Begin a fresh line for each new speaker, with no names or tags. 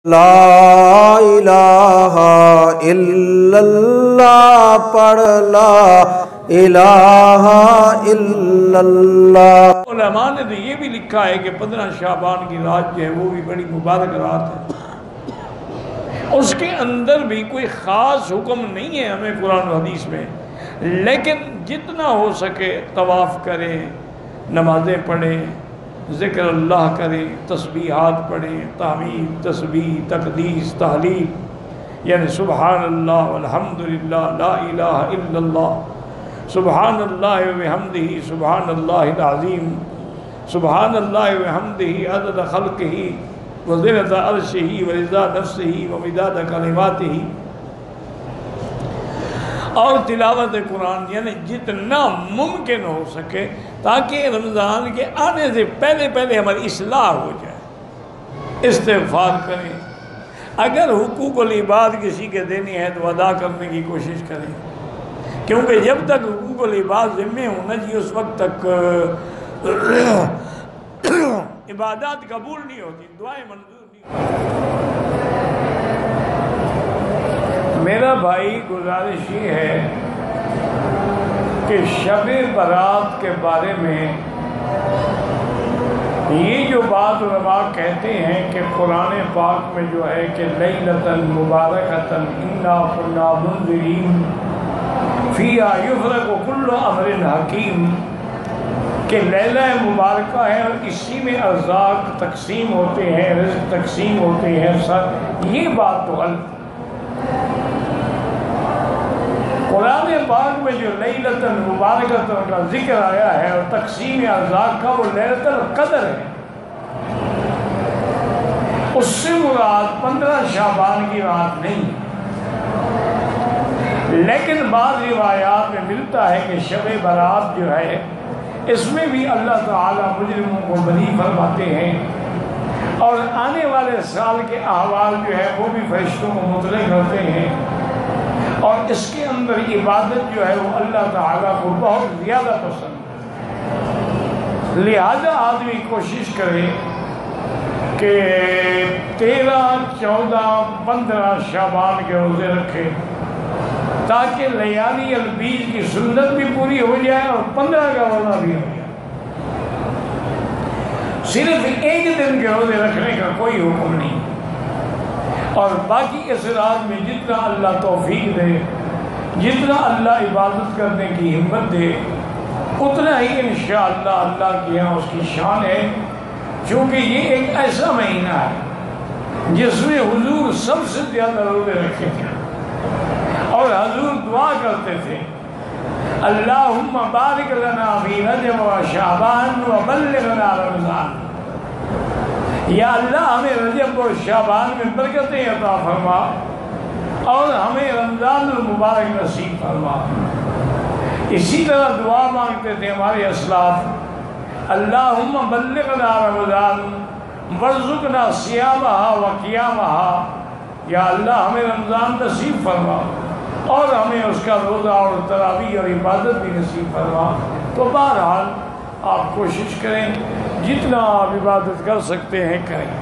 لا الہ الا اللہ پڑھ لا الہ الا اللہ۔
علماء نے تو یہ بھی لکھا ہے کہ 15 شعبان کی رات جو ہے وہ بھی بڑی مبارک رات ہے، اس کے اندر بھی کوئی خاص حکم نہیں ہے ہمیں قرآن و حدیث میں، لیکن جتنا ہو سکے طواف کریں، نمازیں پڑھیں، ذکر اللہ کریں، تسبیحات پڑھیں، تحمید، تسبیح، تقدیس، تحلیل، یعنی سبحان اللہ والحمدللہ لا الہ الا اللہ، سبحان اللہ وبحمدہ سبحان اللہ العظیم، سبحان اللہ وبحمدہ عدد خلقہ وزنۃ عرشہ ورضا نفسہ ومداد کلماتہ، اور تلاوت قرآن، یعنی جتنا ممکن ہو سکے تاکہ رمضان کے آنے سے پہلے پہلے ہماری اصلاح ہو جائے۔ استغفار کریں، اگر حقوق العباد کسی کے دینی ہے تو ادا کرنے کی کوشش کریں، کیونکہ جب تک حقوق العباد ذمے ہونا چاہیے اس وقت تک عبادات قبول نہیں ہوتی، دعائیں منظور نہیں ہوتی۔ میرا بھائی گزارش یہ ہے کہ شب برات کے بارے میں یہ جو بات علماء کہتے ہیں کہ قرآن پاک میں جو ہے کہ لیلۃ مبارکۃ انا کنا منذرین فیہا یفرق کل امر حکیم، کہ لیلہ مبارکہ ہے اور اسی میں ارزاق تقسیم ہوتے ہیں، رزق تقسیم ہوتے ہیں، یہ بات تو غلط۔ قرآن پاک میں جو لیلۃ مبارکۃ کا ذکر آیا ہے اور تقسیم ارزاق کا، وہ لیلۃ القدر ہے، اس سے مراد 15 شعبان کی رات نہیں، لیکن بعض روایات میں ملتا ہے کہ شب برات جو ہے اس میں بھی اللہ تعالیٰ مجرموں کو بری فرماتے ہیں، اور آنے والے سال کے احوال جو ہے وہ بھی فرشتوں کو مطلع کرتے ہیں، اور اس کے اندر عبادت جو ہے وہ اللہ تعالیٰ کو بہت زیادہ پسند ہے۔ لہذا آدمی کوشش کرے کہ 13، 14، 15 شعبان کے روزے رکھے تاکہ لیالی البیض کی سنت بھی پوری ہو جائے اور 15 کا روزہ بھی ہو جائے۔ صرف ایک دن کے روزے رکھنے کا کوئی حکم نہیں، اور باقی اس رات میں جتنا اللہ توفیق دے، جتنا اللہ عبادت کرنے کی ہمت دے، اتنا ہی انشاءاللہ اللہ کے یہاں اس کی شان ہے، چونکہ یہ ایک ایسا مہینہ ہے جس میں حضور سب سے زیادہ روزے رکھے تھے، اور حضور دعا کرتے تھے اللہم بارک لنا فی رجب و شعبان وبلغنا رمضان، یا اللہ ہمیں رجب و شعبان میں برکتیں عطا فرما اور ہمیں رمضان المبارک نصیب فرما۔ اسی طرح دعا مانگتے تھے ہمارے اسلاف اللہم بلغنا رمضان وارزقنا صیامہا و قیامہا، یا اللہ ہمیں رمضان نصیب فرما اور ہمیں اس کا روزہ اور تراویح اور عبادت بھی نصیب فرما۔ تو بہرحال آپ کوشش کریں، جتنا آپ عبادت کر سکتے ہیں کریں۔